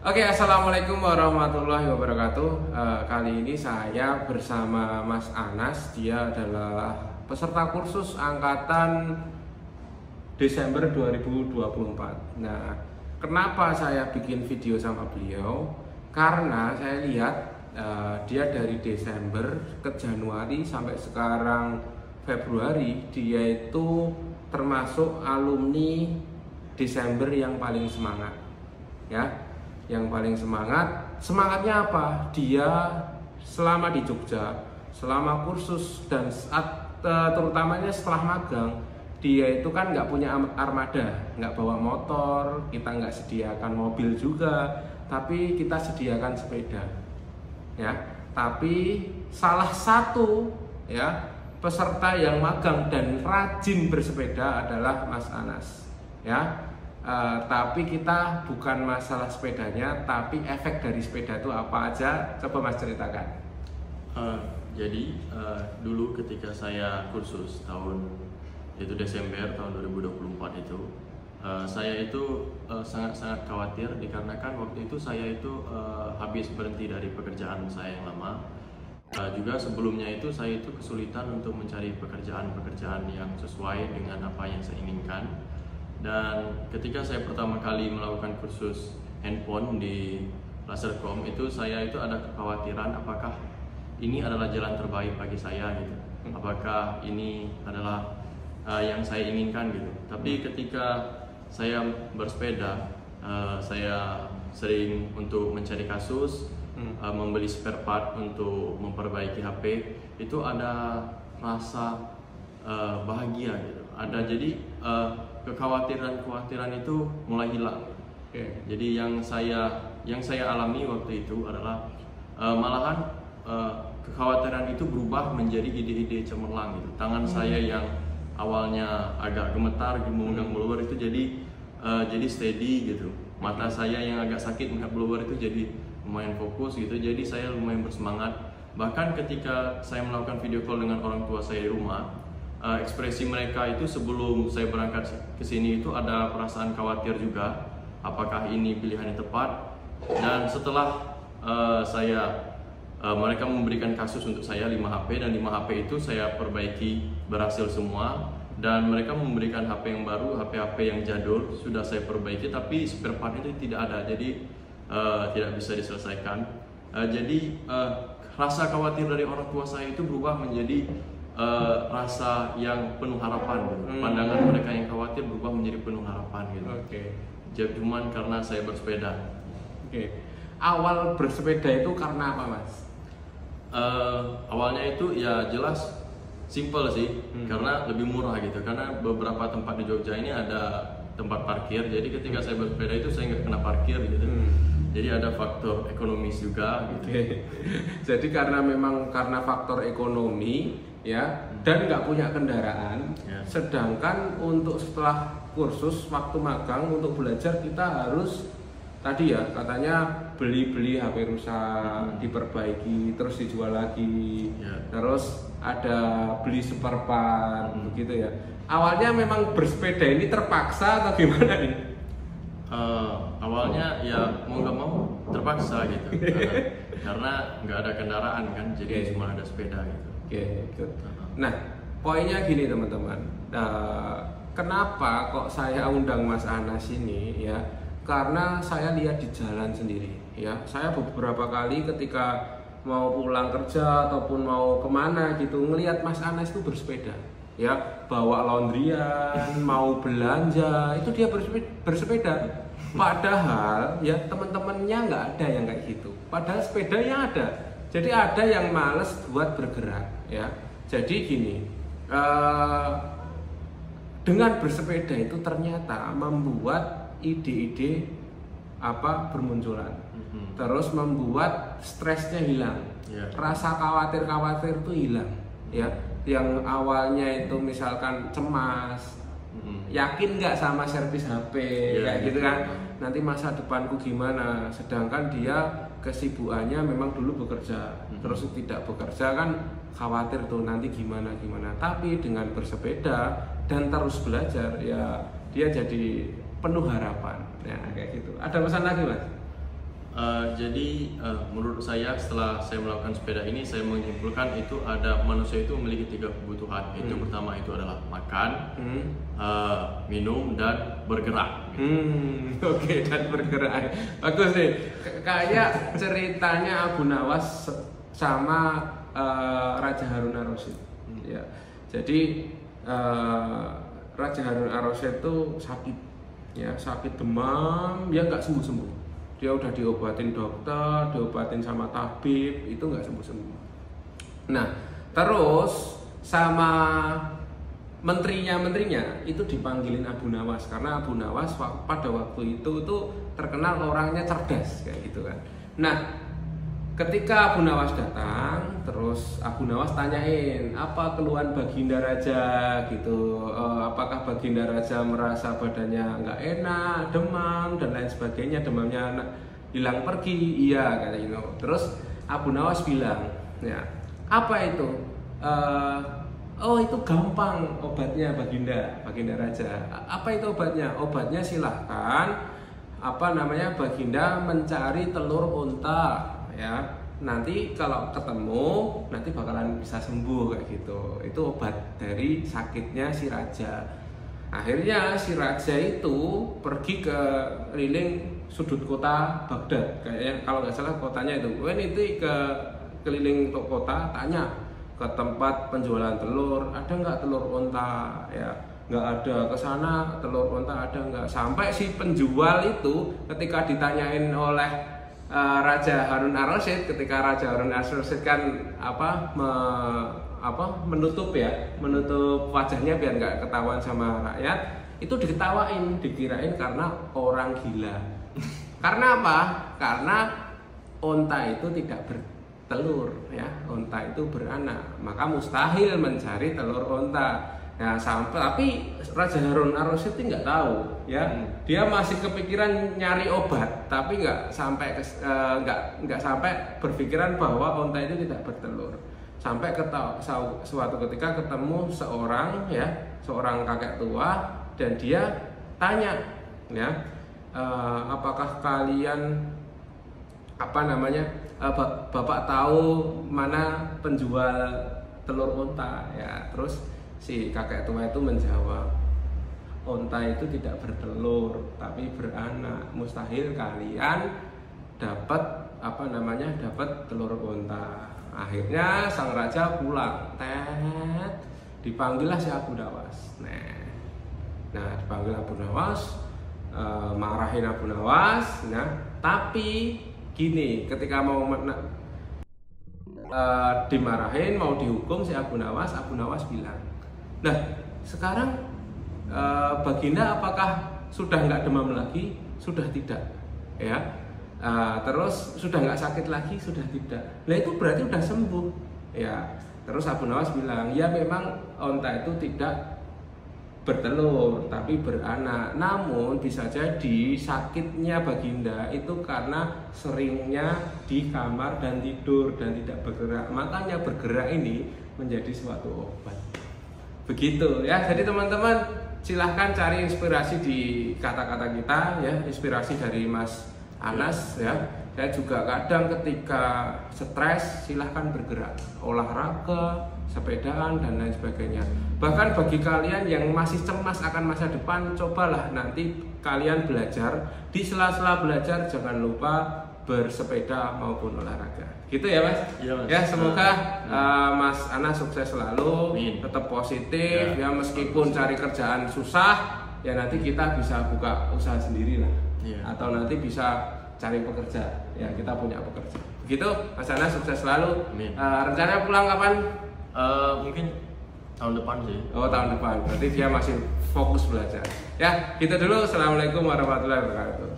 Oke, assalamualaikum warahmatullahi wabarakatuh. Kali ini saya bersama Mas Anas. Dia adalah peserta kursus angkatan Desember 2024. Nah, kenapa saya bikin video sama beliau? Karena saya lihat dia dari Desember ke Januari sampai sekarang Februari, dia itu termasuk alumni Desember yang paling semangat, ya. Yang paling semangatnya apa? Dia selama di Jogja, selama kursus dan terutamanya setelah magang, dia itu kan nggak punya armada, nggak bawa motor, kita nggak sediakan mobil juga, tapi kita sediakan sepeda, ya. Tapi salah satu ya peserta yang magang dan rajin bersepeda adalah Mas Anas, ya. Tapi kita bukan masalah sepedanya, tapi efek dari sepeda itu apa aja? Coba Mas ceritakan. Dulu ketika saya kursus itu Desember tahun 2024 itu, saya itu sangat khawatir dikarenakan waktu itu saya itu habis berhenti dari pekerjaan saya yang lama. Juga sebelumnya itu saya itu kesulitan untuk mencari pekerjaan yang sesuai dengan apa yang saya inginkan. Dan ketika saya pertama kali melakukan kursus handphone di Lasercom itu, saya itu ada kekhawatiran apakah ini adalah jalan terbaik bagi saya gitu. Apakah ini adalah yang saya inginkan gitu. Tapi ketika saya bersepeda, saya sering untuk mencari kasus, membeli spare part untuk memperbaiki HP, itu ada rasa bahagia gitu. Jadi kekhawatiran itu mulai hilang. Jadi yang saya alami waktu itu adalah malahan kekhawatiran itu berubah menjadi ide-ide cemerlang gitu. Tangan saya yang awalnya agak gemetar memegang blower itu jadi steady gitu. Mata saya yang agak sakit melihat blower itu jadi lumayan fokus gitu. Jadi saya lumayan bersemangat. Bahkan ketika saya melakukan video call dengan orang tua saya di rumah, ekspresi mereka itu sebelum saya berangkat ke sini itu ada perasaan khawatir juga, apakah ini pilihan yang tepat. Dan setelah mereka memberikan kasus untuk saya 5 HP, dan 5 HP itu saya perbaiki berhasil semua, dan mereka memberikan HP yang baru, HP yang jadul sudah saya perbaiki, tapi spare part itu tidak ada, jadi tidak bisa diselesaikan. Rasa khawatir dari orang tua saya itu berubah menjadi rasa yang penuh harapan gitu. Pandangan mereka yang khawatir berubah menjadi penuh harapan gitu. Cuman karena saya bersepeda. Awal bersepeda itu karena apa, Mas? Awalnya itu ya jelas simple sih, karena lebih murah gitu. Karena beberapa tempat di Jogja ini ada tempat parkir, jadi ketika saya bersepeda itu saya nggak kena parkir gitu. Jadi ada faktor ekonomis juga gitu. Jadi karena faktor ekonomi, ya, dan nggak punya kendaraan, ya. Sedangkan untuk setelah kursus waktu magang untuk belajar kita harus tadi ya katanya beli HP rusak, diperbaiki terus dijual lagi, ya. Terus ada beli spare part, begitu ya. Awalnya memang bersepeda ini terpaksa atau gimana nih? Awalnya ya mau nggak mau terpaksa gitu, karena nggak ada kendaraan kan, jadi cuma ada sepeda gitu. Nah, poinnya gini teman-teman. Kenapa kok saya undang Mas Anas ini ya? Karena saya lihat di jalan sendiri ya. Saya beberapa kali ketika mau pulang kerja ataupun mau kemana gitu ngelihat Mas Anas itu bersepeda ya, bawa laundryan, mau belanja itu dia bersepeda. Padahal ya teman-temannya nggak ada yang kayak gitu. Padahal sepedanya ada. Jadi ada yang males buat bergerak ya. Jadi gini, dengan bersepeda itu ternyata membuat ide-ide bermunculan. Terus membuat stresnya hilang, rasa khawatir itu hilang, ya. Yang awalnya itu misalkan cemas, yakin nggak sama servis HP, kayak gitu kan. Nanti masa depanku gimana? Sedangkan dia kesibukannya memang dulu bekerja, terus tidak bekerja kan khawatir tuh nanti gimana. Tapi dengan bersepeda dan terus belajar ya dia jadi penuh harapan. Ya kayak gitu. Ada pesan lagi, Mas? Jadi menurut saya setelah saya melakukan sepeda ini, saya menyimpulkan itu ada manusia itu memiliki 3 kebutuhan. Itu pertama itu adalah makan, minum, dan bergerak. Oke, dan bergerak. Bagus nih. Kayak ceritanya Abu Nawas sama Raja Harun ar-Rasyid. Ya. Jadi Raja Harun ar-Rasyid itu sakit, ya sakit demam, dia nggak sembuh-sembuh. Dia udah diobatin dokter, diobatin sama tabib, itu nggak sembuh-sembuh. Nah, terus sama menterinya itu dipanggilin Abu Nawas karena Abu Nawas pada waktu itu tuh terkenal orangnya cerdas kayak gitu kan. Nah, ketika Abu Nawas datang, terus Abu Nawas tanyain apa keluhan Baginda Raja gitu, apakah Baginda Raja merasa badannya nggak enak, demam dan lain sebagainya, demamnya hilang pergi, iya kata gitu. Terus Abu Nawas bilang, ya apa itu? Oh itu gampang obatnya Baginda Raja. Apa itu obatnya? Obatnya silahkan Baginda mencari telur unta. Ya, nanti kalau ketemu nanti bakalan bisa sembuh kayak gitu. Itu obat dari sakitnya si raja. Akhirnya si raja itu pergi ke keliling sudut kota Baghdad. Kayaknya kalau nggak salah kotanya itu. Itu ke keliling kota, tanya ke tempat penjualan telur, ada nggak telur unta? Ya, nggak ada. Ke sana telur unta ada nggak? Sampai si penjual itu ketika ditanyain oleh Raja Harun ar-Rasyid, ketika Raja Harun ar-Rasyid kan menutup wajahnya biar nggak ketahuan sama rakyat, itu diketawain, dikirain karena orang gila. Karena apa? Karena unta itu tidak bertelur, ya, unta itu beranak, maka mustahil mencari telur unta. Nah, tapi Raja Harun ar-Rasyid itu nggak tahu, ya. Dia masih kepikiran nyari obat, tapi nggak sampai berpikiran bahwa unta itu tidak bertelur. Sampai suatu ketika ketemu seorang kakek tua, dan dia tanya, ya, apakah kalian Bapak tahu mana penjual telur unta? Ya, terus si kakek tua itu menjawab, unta itu tidak bertelur tapi beranak, mustahil kalian dapat telur unta. Akhirnya sang raja pulang, dipanggillah si Abu Nawas. Nah dipanggil Abu Nawas, marahin Abu Nawas. Nah tapi gini, ketika mau dimarahin, mau dihukum si Abu Nawas bilang, nah sekarang Baginda apakah sudah nggak demam lagi? Sudah tidak, ya. Terus sudah nggak sakit lagi? Sudah tidak. Nah itu berarti sudah sembuh, ya. Terus Abu Nawas bilang, ya memang unta itu tidak bertelur tapi beranak. Namun bisa jadi sakitnya Baginda itu karena seringnya di kamar dan tidur dan tidak bergerak. Makanya bergerak ini menjadi suatu obat. Begitu ya. Jadi teman-teman silahkan cari inspirasi di kata-kata kita, ya, inspirasi dari Mas Anas, ya. Saya juga kadang ketika stres silahkan bergerak, olahraga, sepedaan dan lain sebagainya. Bahkan bagi kalian yang masih cemas akan masa depan, cobalah nanti kalian belajar, di sela-sela belajar jangan lupa bersepeda maupun olahraga. Gitu ya Mas? Iya, Mas. Ya, semoga Mas Anas sukses selalu, tetap positif, ya meskipun cari kerjaan susah, ya nanti kita bisa buka usaha sendiri lah. Atau nanti bisa cari pekerja, ya kita punya pekerja. Begitu Mas Anas, sukses selalu. Rencana pulang kapan? Mungkin tahun depan sih. Oh, tahun depan. Berarti dia masih fokus belajar. Ya, gitu dulu. Assalamualaikum warahmatullahi wabarakatuh.